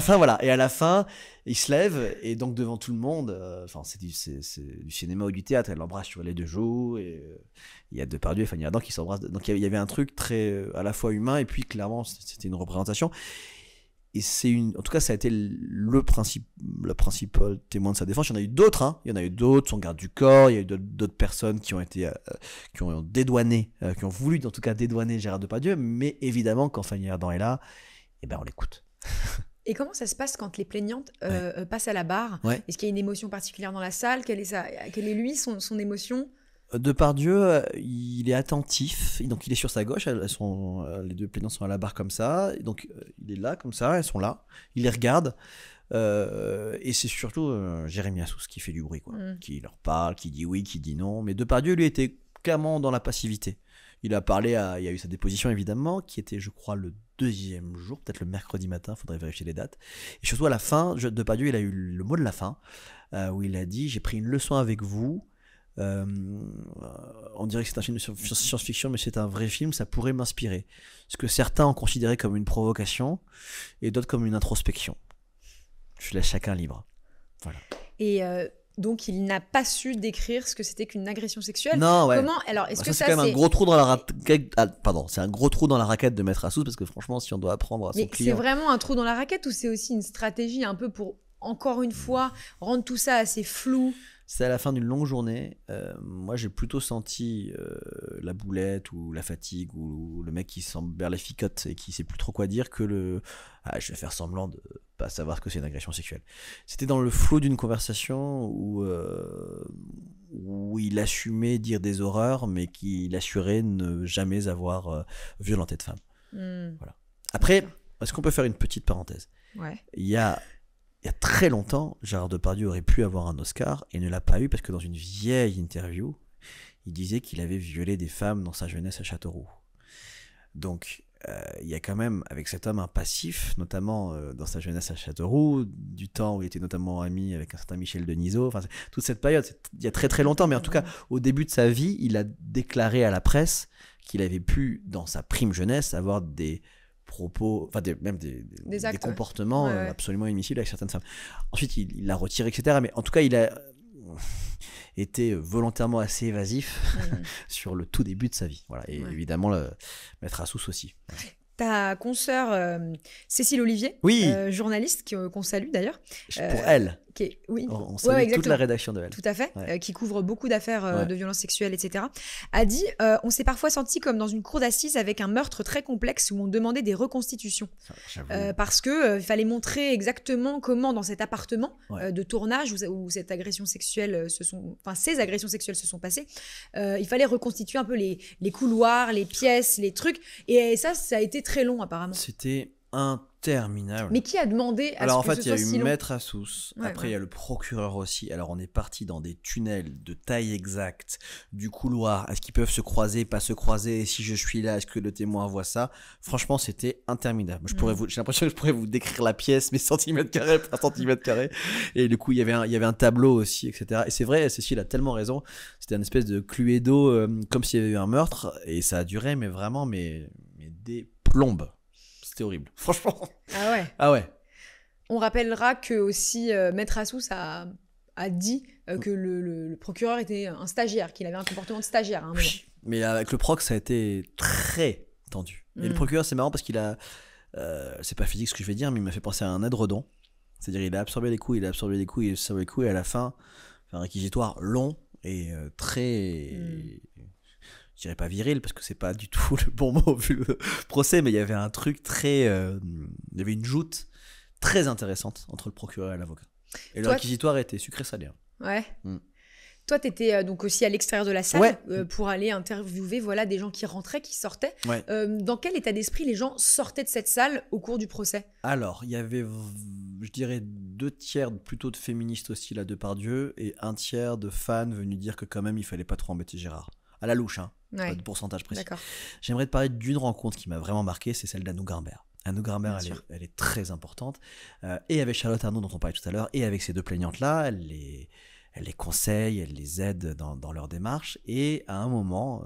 fin il se lève, et donc devant tout le monde, c'est du cinéma ou du théâtre, elle l'embrasse sur les deux joues, et il y a Depardieu et Fanny Ardant qui s'embrassent, donc il y avait un truc très à la fois humain, et puis clairement c'était une représentation. Et en tout cas, ça a été le principal témoin de sa défense. Il y en a eu d'autres, hein. Il y en a eu d'autres, son garde du corps. Il y a eu d'autres personnes qui ont été, qui ont dédouané, qui ont voulu, en tout cas, dédouaner Gérard Depardieu. Mais évidemment, quand Fanny Ardant est là, eh ben, on l'écoute. Et comment ça se passe quand les plaignantes passent à la barre? Est-ce qu'il y a une émotion particulière dans la salle? Quelle est lui, son émotion? Depardieu, il est attentif, donc il est sur sa gauche, les deux plaignants sont à la barre comme ça, donc il est là comme ça, elles sont là, il les regarde, et c'est surtout Jérémy Assous qui fait du bruit, quoi, qui leur parle, qui dit oui, qui dit non, mais Depardieu, lui, était clairement dans la passivité. Il a parlé, il y a eu sa déposition évidemment, qui était, je crois, le 2e jour, peut-être le mercredi matin, faudrait vérifier les dates, et surtout à la fin, Depardieu, il a eu le mot de la fin, où il a dit « J'ai pris une leçon avec vous ». On dirait que c'est un film de science-fiction, mais c'est un vrai film, ça pourrait m'inspirer. Ce que certains ont considéré comme une provocation et d'autres comme une introspection. Je laisse chacun libre. Voilà. Et donc il n'a pas su décrire ce que c'était qu'une agression sexuelle. Non, ouais. Comment? Alors, est-ce que c'est quand même un gros trou dans la raquette. C'est un gros trou dans la raquette de Maître Assous, parce que franchement, si on doit apprendre à son client. C'est vraiment un trou dans la raquette, ou c'est aussi une stratégie un peu pour, encore une fois, rendre tout ça assez flou? C'est à la fin d'une longue journée. Moi, j'ai plutôt senti la boulette ou la fatigue ou le mec qui s'emberle les ficottes et qui sait plus trop quoi dire que je vais faire semblant de pas savoir que c'est une agression sexuelle. C'était dans le flot d'une conversation où il assumait dire des horreurs, mais qu'il assurait ne jamais avoir violenté de femme. Voilà. Après, est-ce qu'on peut faire une petite parenthèse? Il y a très longtemps, Gérard Depardieu aurait pu avoir un Oscar et ne l'a pas eu parce que dans une vieille interview, il disait qu'il avait violé des femmes dans sa jeunesse à Châteauroux. Donc, il y a quand même, avec cet homme, un passif, notamment dans sa jeunesse à Châteauroux, du temps où il était notamment ami avec un certain Michel Denisot. Enfin, toute cette période, il y a très très longtemps, mais en tout cas, au début de sa vie, il a déclaré à la presse qu'il avait pu, dans sa prime jeunesse, avoir des propos, enfin même des comportements absolument inadmissibles avec certaines femmes. Ensuite, il l'a retiré, etc. Mais en tout cas, il a été volontairement assez évasif sur le tout début de sa vie. Voilà. Et évidemment, Maître Assous aussi. Ta consoeur Cécile Olivier, journaliste qu'on salue d'ailleurs. Pour elle. On salue toute la rédaction de Elle. Tout à fait, qui couvre beaucoup d'affaires de violences sexuelles, etc. A dit on s'est parfois senti comme dans une cour d'assises avec un meurtre très complexe où on demandait des reconstitutions. Parce qu'il fallait montrer exactement comment, dans cet appartement de tournage où cette agression sexuelle ces agressions sexuelles se sont passées, il fallait reconstituer un peu les couloirs, les pièces, les trucs. Et ça a été très long, apparemment. C'était interminable. Mais qui a demandé à Alors ce en que fait, ce soit il y a si eu long? Maître Assous, après il y a le procureur aussi. Alors on est parti dans des tunnels de taille exacte du couloir. Est-ce qu'ils peuvent se croiser, pas se croiser? Et si je suis là, est-ce que le témoin voit ça? Franchement, c'était interminable. J'ai l'impression que je pourrais vous décrire la pièce, mais centimètre carré par centimètre carré. Et du coup, il y avait un tableau aussi, etc. Et c'est vrai, Cécile a tellement raison. C'était une espèce de cluedo, comme s'il y avait eu un meurtre. Et ça a duré, mais vraiment, mais des plombes. C'était horrible, franchement. Ah ouais. On rappellera que aussi Maître Assous a dit que le procureur était un stagiaire, qu'il avait un comportement de stagiaire. Mais avec le proc, ça a été très tendu. Et le procureur, c'est marrant parce qu'il a... c'est pas physique ce que je vais dire, mais il m'a fait penser à un édredon C'est-à-dire il a absorbé les coups, il a absorbé les coups, il a absorbé les coups, et à la fin, un réquisitoire long et très... Je dirais pas viril, parce que c'est pas du tout le bon mot vu le procès, mais il y avait un truc très... il y avait une joute très intéressante entre le procureur et l'avocat. Et le réquisitoire était sucré-salé. Ouais. Toi, tu étais donc aussi à l'extérieur de la salle pour aller interviewer des gens qui rentraient, qui sortaient. Ouais. Dans quel état d'esprit les gens sortaient de cette salle au cours du procès? Alors, il y avait, je dirais, 2 tiers plutôt de féministes hostiles à Depardieu et 1 tiers de fans venus dire que quand même, il fallait pas trop embêter Gérard. À la louche, pas de pourcentage précis. D'accord. J'aimerais te parler d'une rencontre qui m'a vraiment marqué, c'est celle d'Anouk Grimbert. Anouk Grimbert, elle est très importante. Et avec Charlotte Arnaud, dont on parlait tout à l'heure, et avec ces 2 plaignantes-là, elle les conseille, elle les aide dans leur démarche. Et à un moment,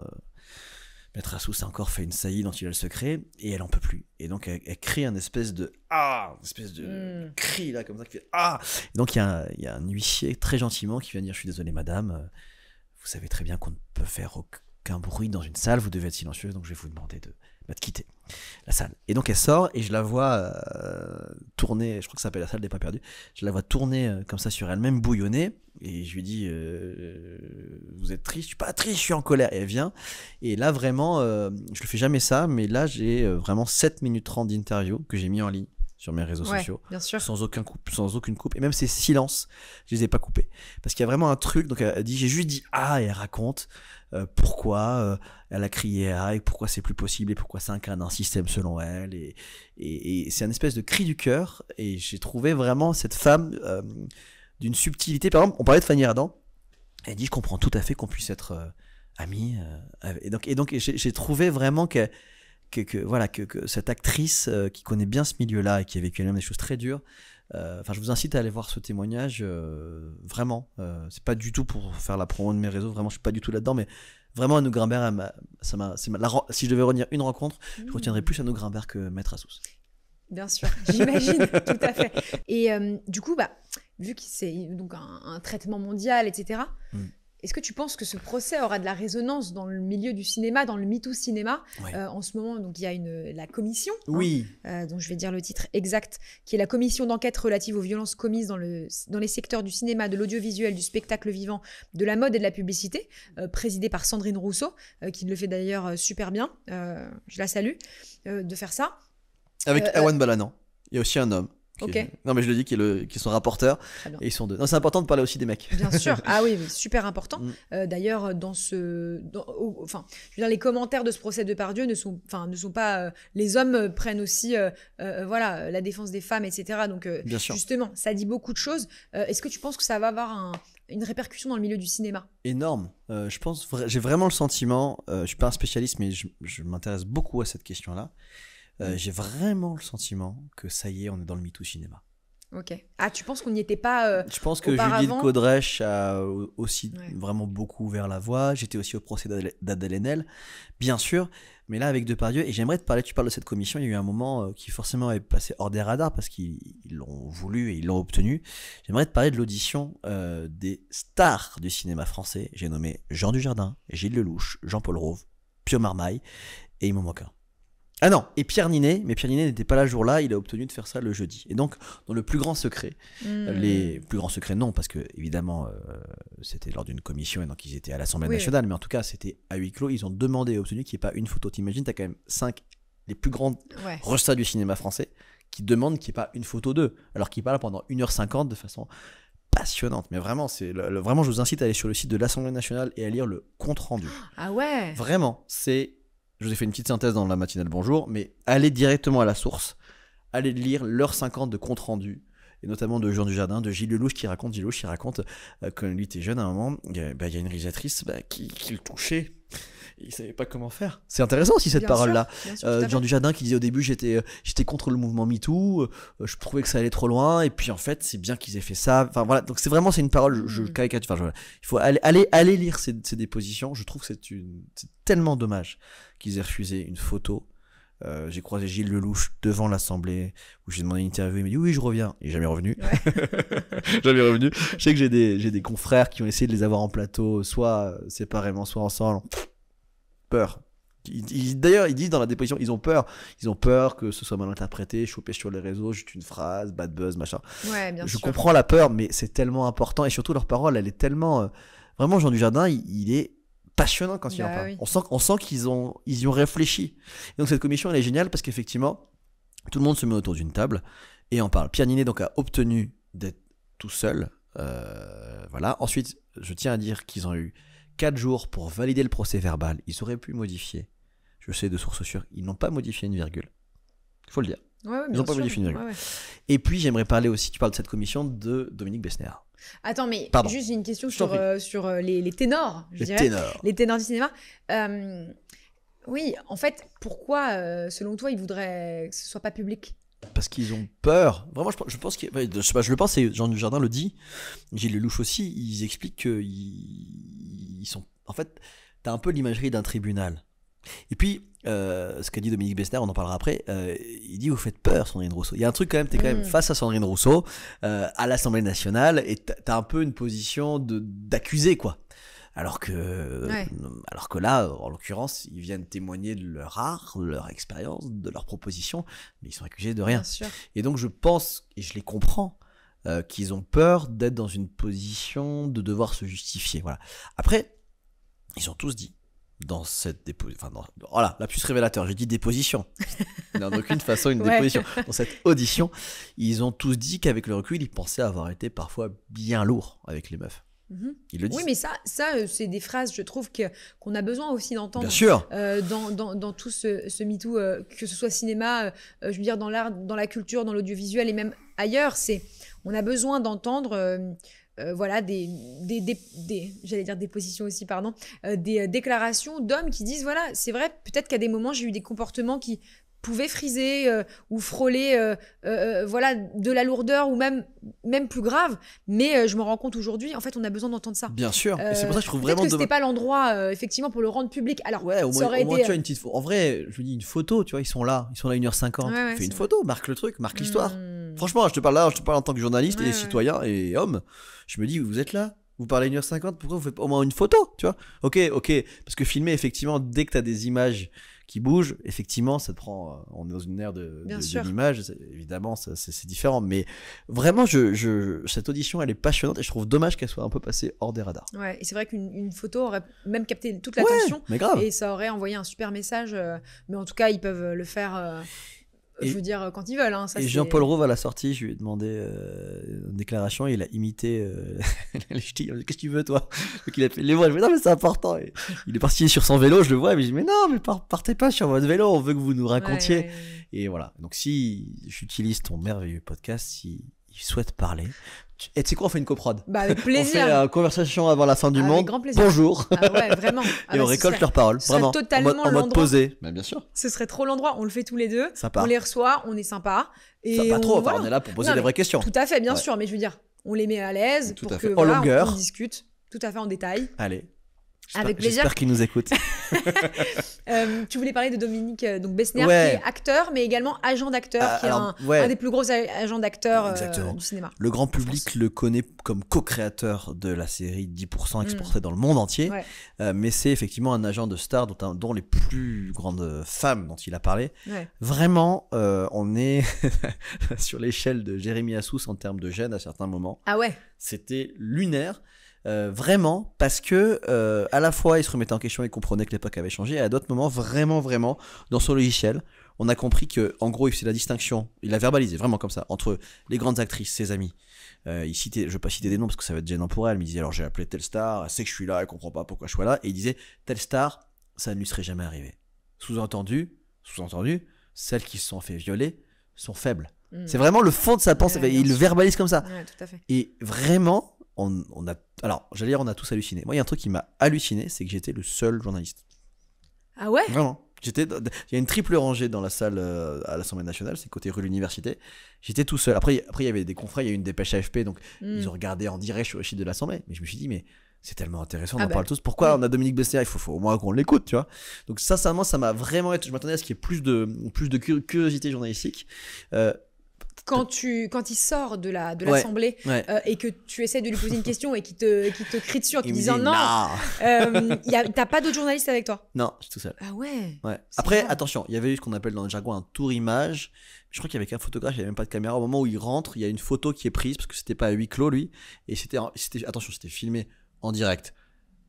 Maître Assous a encore fait une saillie dont il a le secret, et elle en peut plus. Et donc, elle crie un espèce de « Ah !» une espèce de cri, là, comme ça, qui fait « Ah !» Et donc, il y a un huissier, très gentiment, qui vient dire « Je suis désolé, madame, vous savez très bien qu'on ne peut faire aucun bruit dans une salle, vous devez être silencieuse, donc je vais vous demander de quitter la salle. » Et donc elle sort et je la vois tourner, je crois que ça s'appelle la salle des pas perdus, je la vois tourner comme ça sur elle-même, bouillonner, et je lui dis vous êtes triste? Je suis pas triste, je suis en colère. Et elle vient, et là vraiment, je le fais jamais ça, mais là j'ai vraiment 7 minutes 30 d'interview que j'ai mis en ligne sur mes réseaux sociaux, bien sûr. sans aucune coupe, et même ces silences, je les ai pas coupés, parce qu'il y a vraiment un truc. Donc elle dit, j'ai juste dit ah, et elle raconte pourquoi elle a crié ah, et pourquoi c'est plus possible, et pourquoi ça incarne un système selon elle, et c'est un espèce de cri du cœur, et j'ai trouvé vraiment cette femme d'une subtilité. Par exemple, on parlait de Fanny Ardant, elle dit je comprends tout à fait qu'on puisse être amis, et donc j'ai trouvé vraiment que cette actrice qui connaît bien ce milieu-là et qui a vécu elle-même des choses très dures, je vous incite à aller voir ce témoignage, vraiment. C'est pas du tout pour faire la promo de mes réseaux, vraiment, je suis pas du tout là-dedans, mais vraiment, Anouk Grimbert, si je devais retenir une rencontre, je retiendrais plus Anouk Grimbert que Maître Assous. Bien sûr, j'imagine, tout à fait. Et du coup, vu que c'est donc un traitement mondial, etc., est-ce que tu penses que ce procès aura de la résonance dans le milieu du cinéma, dans le MeToo cinéma? En ce moment, donc, il y a la commission, dont je vais dire le titre exact, qui est la commission d'enquête relative aux violences commises dans les secteurs du cinéma, de l'audiovisuel, du spectacle vivant, de la mode et de la publicité, présidée par Sandrine Rousseau, qui le fait d'ailleurs super bien, je la salue, de faire ça. Avec Awan Balanan, il y a aussi un homme. Non mais je le dis, qui est son rapporteur, et ils sont 2. Non, c'est important de parler aussi des mecs. Bien sûr, ah oui, super important. D'ailleurs, je veux dire, les commentaires de ce procès de Depardieu ne sont pas, les hommes prennent aussi, la défense des femmes, etc. Donc justement, ça dit beaucoup de choses. Est-ce que tu penses que ça va avoir une répercussion dans le milieu du cinéma? Énorme. Je pense, j'ai vraiment le sentiment, je suis pas un spécialiste, mais je m'intéresse beaucoup à cette question-là. J'ai vraiment le sentiment que ça y est, on est dans le MeToo cinéma. Ok. Ah, tu penses qu'on n'y était pas Je pense que Judith Godrèche a aussi vraiment beaucoup ouvert la voie. J'étais aussi au procès d'Adèle Haenel, bien sûr, mais là avec Depardieu. Et j'aimerais te parler, tu parles de cette commission, il y a eu un moment qui forcément est passé hors des radars parce qu'ils l'ont voulu et ils l'ont obtenu. J'aimerais te parler de l'audition des stars du cinéma français. J'ai nommé Jean Dujardin, Gilles Lelouch, Jean-Paul Rouve, Pio Marmaille et Yves Moquin. Ah non, et Pierre Ninet, mais Pierre Ninet n'était pas là le jour-là, il a obtenu de faire ça le jeudi. Et donc, dans le plus grand secret, les plus grands secrets non, parce que évidemment, c'était lors d'une commission, et donc ils étaient à l'Assemblée nationale, mais en tout cas, c'était à huis clos, ils ont demandé et obtenu qu'il n'y ait pas une photo. T'imagines, t'as quand même 5 les plus grandes rostas du cinéma français qui demandent qu'il n'y ait pas une photo d'eux, alors qu'ils parlent pendant 1h50 de façon passionnante. Mais vraiment, vraiment, je vous incite à aller sur le site de l'Assemblée nationale et à lire le compte-rendu. Ah ouais. Vraiment, je vous ai fait une petite synthèse dans la matinale Bonjour, mais allez directement à la source, allez lire l'heure 50 de compte rendu, et notamment de Jean Dujardin, de Gilles Lelouch qui raconte quand lui était jeune à un moment, il y a une réalisatrice qui le touchait, il savait pas comment faire. C'est intéressant aussi cette parole-là. Jean Dujardin qui disait au début j'étais contre le mouvement MeToo, je trouvais que ça allait trop loin, et puis en fait c'est bien qu'ils aient fait ça. Enfin voilà, donc c'est une parole, je caricature. Il faut aller lire ces dépositions. Je trouve que c'est tellement dommage qu'ils aient refusé une photo. J'ai croisé Gilles Lelouch devant l'Assemblée où j'ai demandé une interview, il m'a dit oui je reviens, il est jamais revenu. Jamais revenu. Je sais que j'ai des confrères qui ont essayé de les avoir en plateau, soit séparément soit ensemble. Peur D'ailleurs, ils disent dans la déposition, ils ont peur que ce soit mal interprété, chopé sur les réseaux, juste une phrase, bad buzz, machin. Ouais, bien sûr. Je comprends la peur, mais c'est tellement important, et surtout leur parole, elle est tellement, vraiment, Jean Dujardin, il est passionnant quand il en parle. Oui. On sent qu'ils y ont réfléchi. Et donc cette commission, elle est géniale parce qu'effectivement, tout le monde se met autour d'une table et en parle. Pierre Ninet donc a obtenu d'être tout seul. Voilà. Ensuite, je tiens à dire qu'ils ont eu 4 jours pour valider le procès verbal. Ils auraient pu modifier. Je sais de sources sûres, ils n'ont pas modifié une virgule. Il faut le dire. Ouais, ils n'ont pas modifié une virgule. Ouais. Et puis j'aimerais parler aussi, tu parles de cette commission, de Dominique Besnéard. Attends, mais juste une question sur les ténors, je dirais. Les ténors du cinéma. Oui, en fait, pourquoi, selon toi, ils voudraient que ce soit pas public ? Parce qu'ils ont peur. Vraiment, je pense je le pense, et Jean Dujardin le dit, Gilles Lelouch aussi, ils expliquent qu'ils sont... En fait, t'as un peu l'imagerie d'un tribunal. Et puis, ce qu'a dit Dominique Besnéard, on en parlera après, il dit vous faites peur Sandrine Rousseau. Il y a un truc quand même, t'es quand même face à Sandrine Rousseau, à l'Assemblée nationale, et t'as un peu une position d'accusé, quoi. Alors que là, en l'occurrence, ils viennent témoigner de leur art, de leur expérience, de leurs propositions, mais ils sont accusés de rien. Et donc je pense, et je les comprends, qu'ils ont peur d'être dans une position de devoir se justifier. Voilà. Après, ils ont tous dit, dans cette déposition, voilà, lapsus révélateur, j'ai dit déposition, non, d'aucune façon une déposition, dans cette audition, ils ont tous dit qu'avec le recul, ils pensaient avoir été parfois bien lourds avec les meufs. Ils le disent. Oui, mais ça c'est des phrases, je trouve, qu'on a besoin aussi d'entendre. Bien sûr. Dans tout ce MeToo, que ce soit cinéma, je veux dire dans l'art, dans la culture, dans l'audiovisuel et même ailleurs, on a besoin d'entendre voilà j'allais dire des positions aussi, pardon, des déclarations d'hommes qui disent voilà, c'est vrai, peut-être qu'à des moments j'ai eu des comportements qui pouvaient friser ou frôler voilà, de la lourdeur ou même plus grave, mais je me rends compte aujourd'hui, en fait on a besoin d'entendre ça. Bien sûr, et c'est pour ça que je trouve vraiment que c'était pas l'endroit effectivement pour le rendre public. Alors ouais, au moins, tu vois, une petite en vrai, je vous dis une photo, tu vois, ils sont là 1h50, fais une photo, marque le truc, marque l'histoire. Franchement, je te parle en tant que journaliste et citoyen et homme. Je me dis, vous êtes là, vous parlez 1h50, pourquoi vous faites au moins une photo, tu vois? Ok, parce que filmer, effectivement, dès que t'as des images qui bougent, effectivement, ça te prend. On est dans une ère de l'image, évidemment, c'est différent. Mais vraiment, cette audition, elle est passionnante et je trouve dommage qu'elle soit un peu passée hors des radars. Ouais, et c'est vrai qu'une photo aurait même capté toute l'attention. Mais grave. Et ça aurait envoyé un super message. Mais en tout cas, ils peuvent le faire. Je veux dire, quand ils veulent. Hein, ça, et Jean-Paul Rouve, à la sortie, je lui ai demandé une déclaration et il a imité les ch'tis. Qu'est-ce que tu veux, toi? Donc il a fait les voix. Je me dis, non, mais c'est important. Et il est parti sur son vélo, je le vois. Mais je dis, mais non, mais partez pas sur votre vélo. On veut que vous nous racontiez. Ouais. Et voilà. Donc si j'utilise ton merveilleux podcast, si il souhaite parler. Et tu sais quoi, on fait une coprod. Bah, avec plaisir. On fait une conversation avant la fin du monde. Avec grand plaisir. Bonjour. Ah ouais, vraiment. Et on récolte leurs paroles. Vraiment. Totalement en mode posé. Mais bien sûr. Ce serait trop l'endroit. On le fait tous les deux. Sympa. On les reçoit, on est sympa. Et ça pas trop. Voilà. On est là pour poser des vraies questions. Tout à fait, bien sûr. Mais je veux dire, on les met à l'aise pour que en longueur. On discute tout à fait en détail. Allez. Avec plaisir. J'espère qu'ils nous écoutent. Tu voulais parler de Dominique Besnéard, qui est acteur, mais également agent d'acteur, qui est un des plus gros agents d'acteurs du cinéma. Le grand public le connaît comme co-créateur de la série 10% exportée dans le monde entier. Ouais. Mais c'est effectivement un agent de star dont les plus grandes femmes dont il a parlé. Ouais. Vraiment, on est sur l'échelle de Jérémy Assous en termes de gêne à certains moments. Ah ouais. C'était lunaire. Vraiment, parce que à la fois il se remettait en question et comprenait que l'époque avait changé, et à d'autres moments, vraiment, dans son logiciel, on a compris que, en gros, il faisait la distinction, il a verbalisé vraiment comme ça, entre les grandes actrices, ses amies. Il citait, je vais pas citer des noms parce que ça va être gênant pour elle, mais il disait alors j'ai appelé telle star, elle sait que je suis là, elle comprend pas pourquoi je suis là, et il disait telle star, ça ne lui serait jamais arrivé. Sous-entendu, celles qui se sont fait violer sont faibles. C'est vraiment le fond de sa pensée, il le verbalise comme ça. Ouais, tout à fait. Et vraiment. On a tous halluciné. Moi, il y a un truc qui m'a halluciné, c'est que j'étais le seul journaliste. Ah ouais? Vraiment. Il y a une triple rangée dans la salle à l'Assemblée nationale, c'est côté rue de l'Université. J'étais tout seul. Après, il y avait des confrères, il y a eu une dépêche AFP, donc ils ont regardé en direct sur le site de l'Assemblée. Mais je me suis dit, mais c'est tellement intéressant, on en parle tous. Pourquoi on a Dominique Besnéard? Il faut au moins qu'on l'écoute, tu vois. Donc sincèrement, ça m'a vraiment... Je m'attendais à ce qu'il y ait plus de curiosité journalistique. Quand il sort de l'assemblée et que tu essaies de lui poser une question et qu'il te crie dessus en te disant non, t'as pas d'autres journalistes avec toi? Non, je suis tout seul. Ah ouais. Après, attention, il y avait eu ce qu'on appelle dans le jargon un tour image. Je crois qu'il y avait qu'un photographe, il n'y avait même pas de caméra. Au moment où il rentre, il y a une photo qui est prise parce que c'était pas à huis clos lui. Et c'était filmé en direct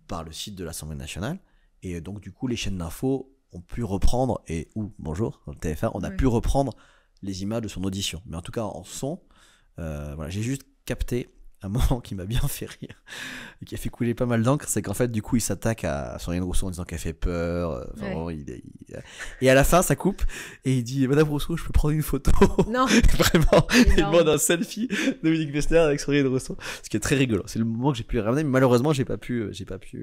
par le site de l'Assemblée nationale. Et donc, du coup, les chaînes d'infos ont pu reprendre, bonjour, TF1, on a pu reprendre les images de son audition. Mais en tout cas, en son, voilà, j'ai juste capté un moment qui m'a bien fait rire et qui a fait couler pas mal d'encre, c'est qu'en fait, du coup, il s'attaque à Sandrine Rousseau en disant qu'elle fait peur. Et à la fin, ça coupe et il dit Madame Rousseau, je peux prendre une photo? Non. Vraiment, il demande un selfie Dominique Besnéard avec Sandrine Rousseau, ce qui est très rigolo. C'est le moment que j'ai pu les ramener, mais malheureusement, j'ai pas pu.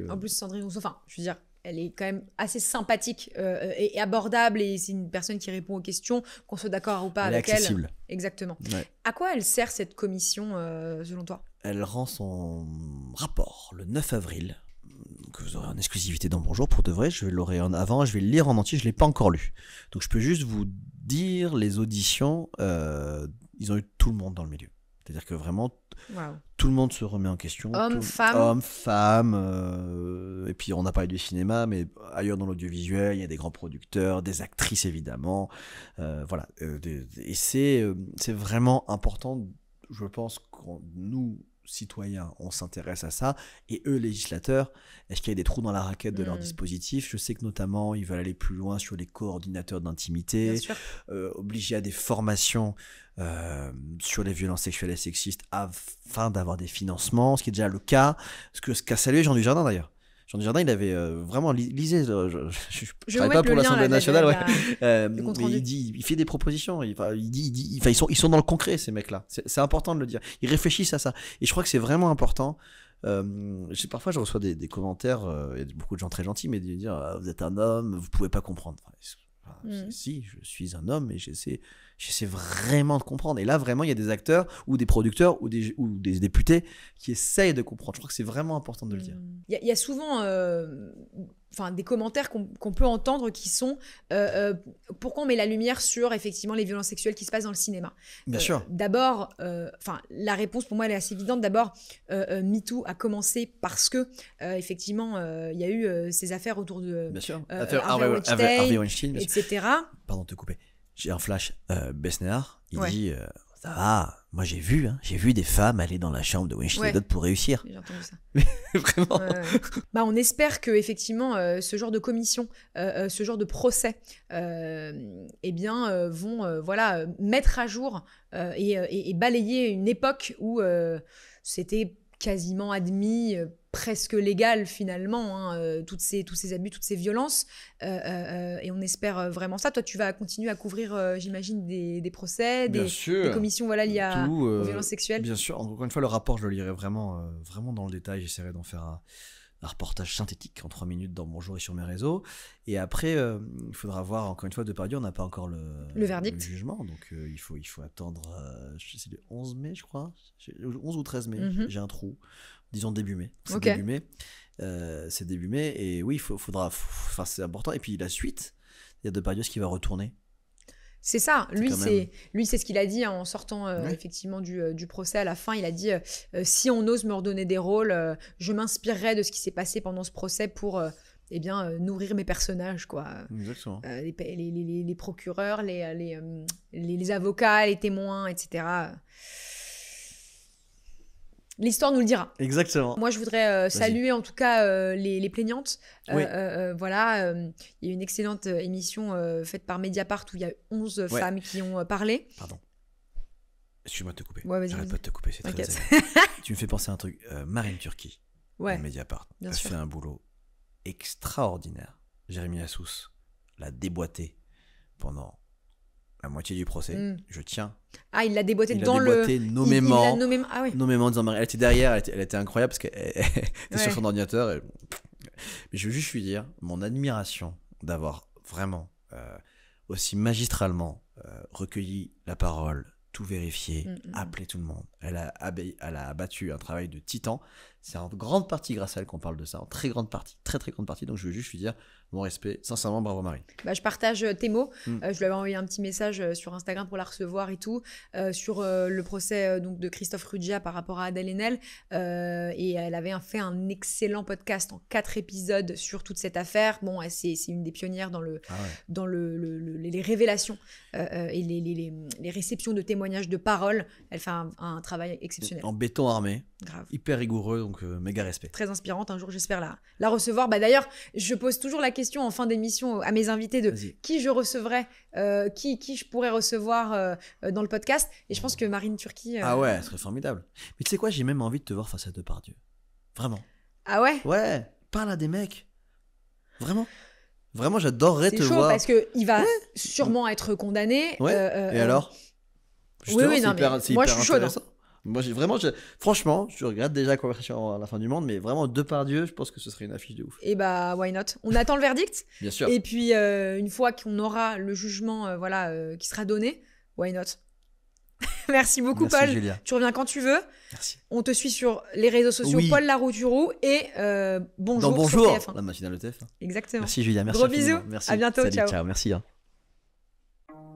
En plus, Sandrine Rousseau, je veux dire, elle est quand même assez sympathique et abordable, et c'est une personne qui répond aux questions, qu'on soit d'accord ou pas avec elle. Elle est accessible. Exactement. Ouais. À quoi elle sert cette commission, selon toi? Elle rend son rapport le 9 avril, que vous aurez en exclusivité dans Bonjour pour de vrai. Je l'aurai avant, je vais le lire en entier, je ne l'ai pas encore lu. Donc je peux juste vous dire, les auditions, ils ont eu tout le monde dans le milieu. C'est-à-dire que vraiment, tout le monde se remet en question. Hommes, femmes. Et puis on a parlé du cinéma, mais ailleurs dans l'audiovisuel, il y a des grands producteurs, des actrices évidemment. Voilà. Et c'est vraiment important, je pense, quand nous, citoyens, on s'intéresse à ça, et eux, législateurs, est-ce qu'il y a des trous dans la raquette de leur dispositif? Je sais que notamment ils veulent aller plus loin sur les coordinateurs d'intimité, obliger à des formations sur les violences sexuelles et sexistes afin d'avoir des financements, ce qui est déjà le cas, ce qu'a salué Jean Dujardin d'ailleurs. Jean Dujardin, il avait vraiment lisé. Je travaille pas pour l'Assemblée nationale, mais il fait des propositions. Ils sont dans le concret, ces mecs-là. C'est important de le dire. Ils réfléchissent à ça. Et je crois que c'est vraiment important. Parfois, je reçois des commentaires. Il y a beaucoup de gens très gentils, mais de dire vous êtes un homme, vous pouvez pas comprendre. Si, je suis un homme et j'essaie vraiment de comprendre. Et là, vraiment, il y a des acteurs ou des producteurs ou des députés qui essayent de comprendre. Je crois que c'est vraiment important de le dire. Il y a souvent des commentaires qu'on peut entendre qui sont pourquoi on met la lumière sur effectivement les violences sexuelles qui se passent dans le cinéma. Bien sûr. D'abord, la réponse pour moi elle est assez évidente. D'abord, MeToo a commencé parce que effectivement il y a eu ces affaires autour de Harvey Weinstein, etc. Pardon de te couper. J'ai un flash. Besnéard, il dit ça va, moi j'ai vu des femmes aller dans la chambre de Weinstein et d'autres pour réussir. J'ai entendu ça. Mais vraiment. On espère que effectivement ce genre de commission, ce genre de procès, vont mettre à jour et balayer une époque où c'était quasiment admis, presque légal finalement, tous ces abus, toutes ces violences, et on espère vraiment ça. Toi, tu vas continuer à couvrir, j'imagine, des procès, des commissions liées aux violences sexuelles. Bien sûr, encore une fois, le rapport, je le lirai vraiment dans le détail. J'essaierai d'en faire un reportage synthétique en 3 minutes dans Bonjour et sur mes réseaux. Et après, il faudra voir, encore une fois, Depardieu, on n'a pas encore le verdict, le jugement, donc il faut attendre, c'est le 11 mai, je crois, 11 ou 13 mai, j'ai un trou, disons début mai. C'est début mai. C'est début mai, et oui, c'est important. Et puis la suite, il y a Depardieu qui va retourner. C'est ça, lui c'est ce qu'il a dit en sortant effectivement du procès à la fin. Il a dit si on ose me redonner des rôles, je m'inspirerai de ce qui s'est passé pendant ce procès pour nourrir mes personnages, quoi. Exactement. Les procureurs, les avocats, les témoins, etc. L'histoire nous le dira. Exactement. Moi, je voudrais saluer en tout cas les plaignantes. Il y a eu une excellente émission faite par Mediapart où il y a 11 femmes qui ont parlé. Pardon. Excuse-moi de te couper. J'arrête pas de te couper, c'est très Tu me fais penser à un truc. Marine Turki, Mediapart, a fait un boulot extraordinaire. Jérémy Assous l'a déboîté pendant la moitié du procès. Je tiens. Il l'a déboîté nommément. Nommément en disant elle était derrière, elle était incroyable parce qu'elle était sur son ordinateur. Mais je veux juste lui dire mon admiration d'avoir vraiment aussi magistralement recueilli la parole, tout vérifié, appelé tout le monde. Elle a abattu un travail de titan. C'est en grande partie grâce à elle qu'on parle de ça, en très grande partie, très très grande partie. Donc je veux juste lui dire mon respect, sincèrement, bravo Marine. Je partage tes mots. Je lui avais envoyé un petit message sur Instagram pour la recevoir et tout, sur le procès donc, de Christophe Ruggia par rapport à Adèle Haenel. Et elle avait fait un excellent podcast en 4 épisodes sur toute cette affaire. Bon, c'est une des pionnières dans, les révélations et les réceptions de témoignages de paroles. Elle fait un travail exceptionnel. En béton armé. Grave. Hyper rigoureux, donc méga respect. Très inspirante, un jour j'espère la recevoir. D'ailleurs, je pose toujours la question en fin d'émission à mes invités de qui je recevrais, qui je pourrais recevoir dans le podcast. Et je pense que Marine Turki... Ah ouais, ce serait formidable. Mais tu sais quoi, j'ai même envie de te voir face à Depardieu. Vraiment. Ah ouais? Ouais, parle à des mecs. Vraiment. Vraiment, j'adorerais te voir. C'est chaud parce qu'il va sûrement être condamné. Ouais, et alors? Oui, non, mais moi je suis chaud. Moi, franchement, je regrette déjà la conversation à la fin du monde, mais vraiment, Depardieu, je pense que ce serait une affiche de ouf. Et why not? On attend le verdict. Bien sûr. Et puis, une fois qu'on aura le jugement qui sera donné, why not? Merci beaucoup, Paul. Julia. Tu reviens quand tu veux. Merci. On te suit sur les réseaux sociaux, Paul Larouturou et Bonjour. Dans Bonjour, sur TF1. la matinale de TF1. Exactement. Merci Julia, merci. Gros bisous. Merci. À bientôt. Salut, ciao. Ciao, merci.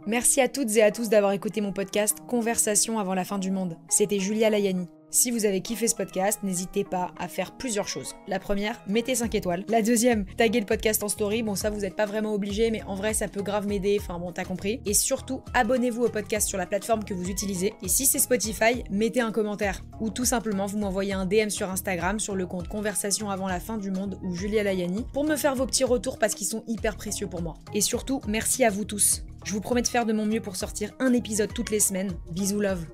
Merci à toutes et à tous d'avoir écouté mon podcast Conversation avant la fin du monde. C'était Julia Layani. Si vous avez kiffé ce podcast, n'hésitez pas à faire plusieurs choses. La première, mettez 5 étoiles. La deuxième, taguez le podcast en story. Bon, ça, vous n'êtes pas vraiment obligé, mais en vrai, ça peut grave m'aider. Enfin bon, t'as compris. Et surtout, abonnez-vous au podcast sur la plateforme que vous utilisez. Et si c'est Spotify, mettez un commentaire. Ou tout simplement, vous m'envoyez un DM sur Instagram, sur le compte Conversation avant la fin du monde ou Julia Layani, pour me faire vos petits retours parce qu'ils sont hyper précieux pour moi. Et surtout, merci à vous tous. Je vous promets de faire de mon mieux pour sortir un épisode toutes les semaines. Bisous love.